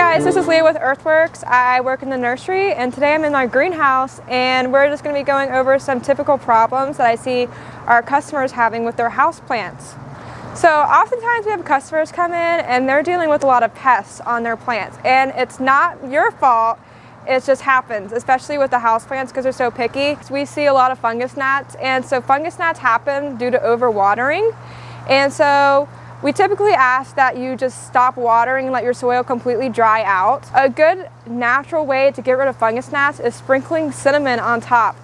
guys, this is Lea with Earthworks. I work in the nursery and today I'm in my greenhouse and we're just going to be going over some typical problems that I see our customers having with their house plants. So oftentimes we have customers come in and they're dealing with a lot of pests on their plants, and it's not your fault. It just happens, especially with the house plants because they're so picky. So we see a lot of fungus gnats, and so fungus gnats happen due to overwatering. And so we typically ask that you just stop watering and let your soil completely dry out. A good natural way to get rid of fungus gnats is sprinkling cinnamon on top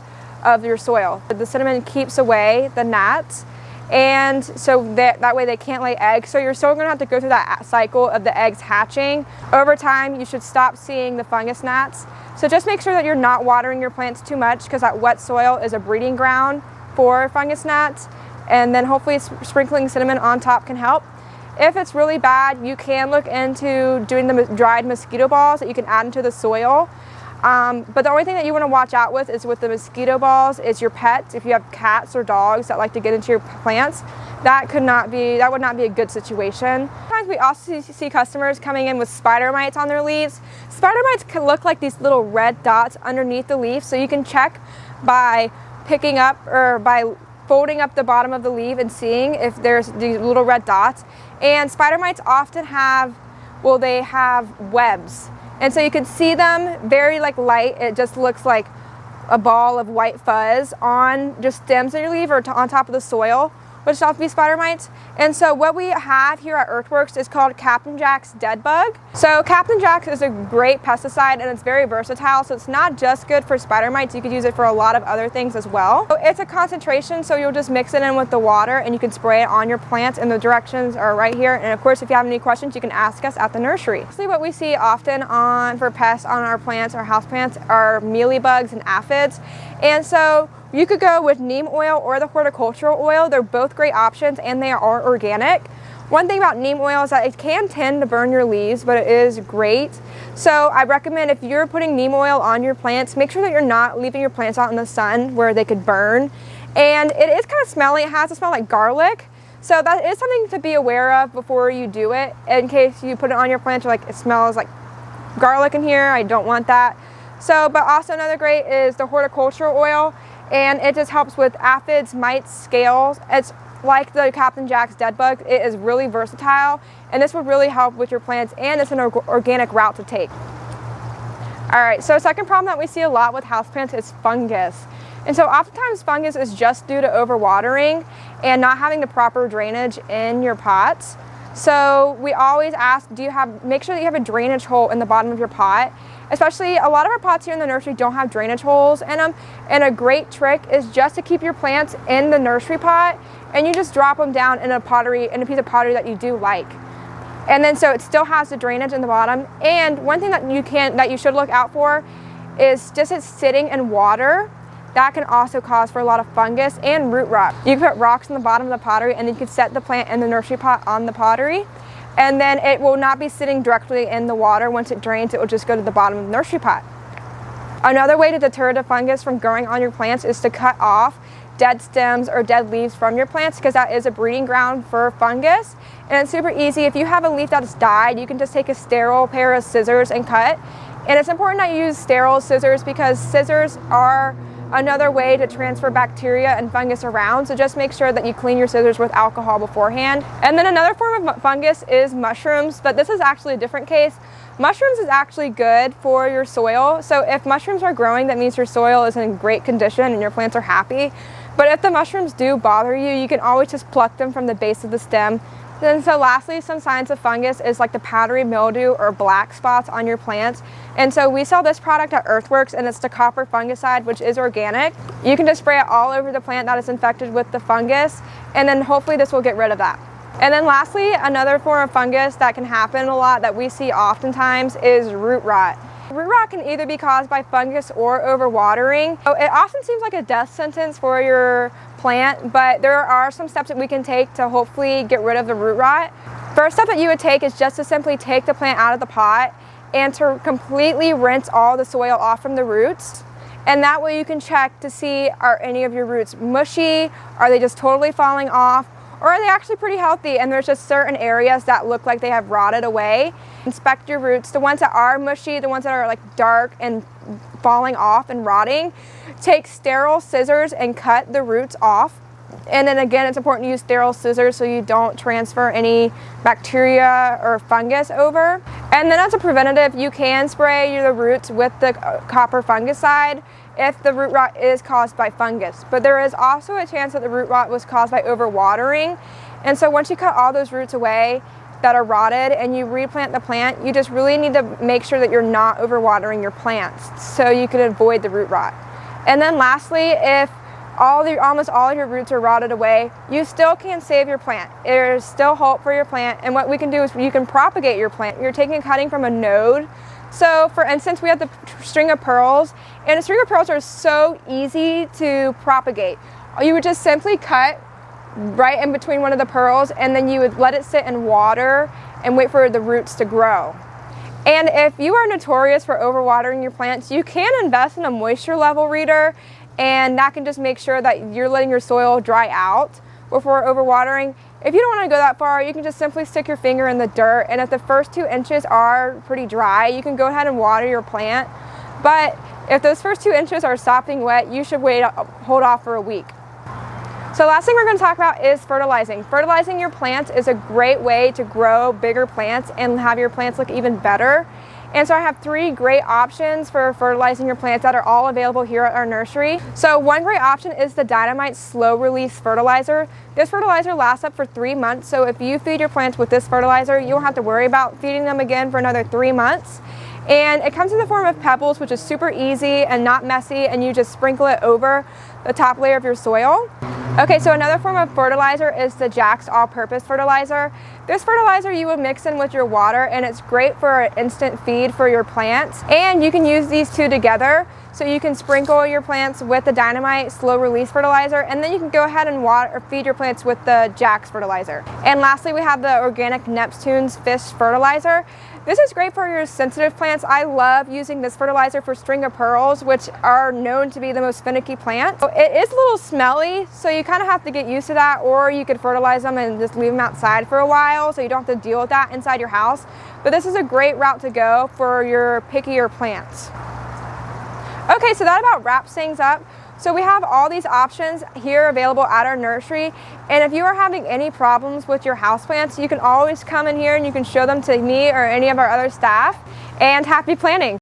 of your soil. The cinnamon keeps away the gnats, and so that way they can't lay eggs. So you're still going to have to go through that cycle of the eggs hatching. Over time, you should stop seeing the fungus gnats. So just make sure that you're not watering your plants too much, because that wet soil is a breeding ground for fungus gnats. And then hopefully sprinkling cinnamon on top can help. If it's really bad, you can look into doing the dried mosquito balls that you can add into the soil. But the only thing that you want to watch out with is with the mosquito balls is your pets. If you have cats or dogs that like to get into your plants, that would not be a good situation. Sometimes we also see customers coming in with spider mites on their leaves. Spider mites can look like these little red dots underneath the leaf, so you can check by picking up or by folding up the bottom of the leaf and seeing if there's these little red dots. And spider mites often have webs. And so you can see them very light. It just looks like a ball of white fuzz on just stems of your leaf or on top of the soil, which ought to be spider mites. And so what we have here at Earthworks is called Captain Jack's Dead Bug. So Captain Jack's is a great pesticide and it's very versatile. So it's not just good for spider mites, you could use it for a lot of other things as well. So it's a concentration, so you'll just mix it in with the water and you can spray it on your plants, and the directions are right here. And of course, if you have any questions, you can ask us at the nursery. Actually, what we see often for pests on our plants, our house plants, are mealybugs and aphids. And so you could go with neem oil or the horticultural oil. They're both great options and they are organic. One thing about neem oil is that it can tend to burn your leaves, but it is great. So I recommend if you're putting neem oil on your plants, make sure that you're not leaving your plants out in the sun where they could burn. And it is kind of smelly. It has a smell like garlic. So that is something to be aware of before you do it. In case you put it on your plants, you're like, it smells like garlic in here, I don't want that. So, but also another great is the horticultural oil. And it just helps with aphids, mites, scales. It's like the Captain Jack's Dead Bug. It is really versatile, and this would really help with your plants, and it's an organic route to take. All right, so second problem that we see a lot with houseplants is fungus. And so oftentimes fungus is just due to overwatering and not having the proper drainage in your pots. So we always ask, make sure that you have a drainage hole in the bottom of your pot. Especially a lot of our pots here in the nursery don't have drainage holes in them, and a great trick is just to keep your plants in the nursery pot and you just drop them down in a piece of pottery that you do like. And then so it still has the drainage in the bottom. And one thing that you should look out for is just it sitting in water. That can also cause for a lot of fungus and root rot. You can put rocks in the bottom of the pottery and then you can set the plant in the nursery pot on the pottery. And then it will not be sitting directly in the water. Once it drains, it will just go to the bottom of the nursery pot. Another way to deter the fungus from growing on your plants is to cut off dead stems or dead leaves from your plants, because that is a breeding ground for fungus. And it's super easy. If you have a leaf that's died, you can just take a sterile pair of scissors and cut. And it's important that you use sterile scissors because scissors are another way to transfer bacteria and fungus around. So just make sure that you clean your scissors with alcohol beforehand. And then another form of fungus is mushrooms, but this is actually a different case. Mushrooms is actually good for your soil. So if mushrooms are growing, that means your soil is in great condition and your plants are happy. But if the mushrooms do bother you, you can always just pluck them from the base of the stem. And so lastly, some signs of fungus is like the powdery mildew or black spots on your plants. And so we sell this product at Earthworks, and it's the copper fungicide, which is organic. You can just spray it all over the plant that is infected with the fungus, and then hopefully this will get rid of that. And then lastly, another form of fungus that can happen a lot that we see oftentimes is root rot. Root rot can either be caused by fungus or overwatering. So it often seems like a death sentence for your plant, but there are some steps that we can take to hopefully get rid of the root rot. First step that you would take is just to simply take the plant out of the pot and to completely rinse all the soil off from the roots. And that way you can check to see, are any of your roots mushy? Are they just totally falling off? or are they actually pretty healthy and there's just certain areas that look like they have rotted away. Inspect your roots. The ones that are mushy, the ones that are like dark and falling off and rotting, take sterile scissors and cut the roots off. And then again, it's important to use sterile scissors so you don't transfer any bacteria or fungus over. And then as a preventative, you can spray the roots with the copper fungicide if the root rot is caused by fungus. But there is also a chance that the root rot was caused by overwatering. And so once you cut all those roots away that are rotted and you replant the plant, you just really need to make sure that you're not overwatering your plants so you can avoid the root rot. And then lastly, if almost all of your roots are rotted away, you still can save your plant. There's still hope for your plant, and what we can do is you can propagate your plant. You're taking a cutting from a node. So for instance, we have the string of pearls, and the string of pearls are so easy to propagate. You would just simply cut right in between one of the pearls, and then you would let it sit in water and wait for the roots to grow. And if you are notorious for overwatering your plants, you can invest in a moisture level reader, and that can just make sure that you're letting your soil dry out before overwatering. If you don't want to go that far, you can just simply stick your finger in the dirt, and if the first 2 inches are pretty dry, you can go ahead and water your plant. But if those first 2 inches are sopping wet, you should hold off for a week. So last thing we're going to talk about is fertilizing. Fertilizing your plants is a great way to grow bigger plants and have your plants look even better. And so I have 3 great options for fertilizing your plants that are all available here at our nursery. So one great option is the Dynamite Slow Release Fertilizer. This fertilizer lasts up for 3 months, so if you feed your plants with this fertilizer, you won't have to worry about feeding them again for another 3 months. And it comes in the form of pebbles, which is super easy and not messy, and you just sprinkle it over the top layer of your soil. Okay, so another form of fertilizer is the Jack's All-Purpose Fertilizer. This fertilizer you will mix in with your water, and it's great for an instant feed for your plants. And you can use these two together, so you can sprinkle your plants with the Dynamite Slow Release Fertilizer, and then you can go ahead and feed your plants with the Jack's Fertilizer. And lastly, we have the organic Neptunes Fish Fertilizer. This is great for your sensitive plants. I love using this fertilizer for string of pearls, which are known to be the most finicky plants. So it is a little smelly, so you kind of have to get used to that, or you could fertilize them and just leave them outside for a while so you don't have to deal with that inside your house. But this is a great route to go for your pickier plants. Okay, so that about wraps things up. So we have all these options here available at our nursery, and if you are having any problems with your houseplants, you can always come in here and you can show them to me or any of our other staff, and happy planting.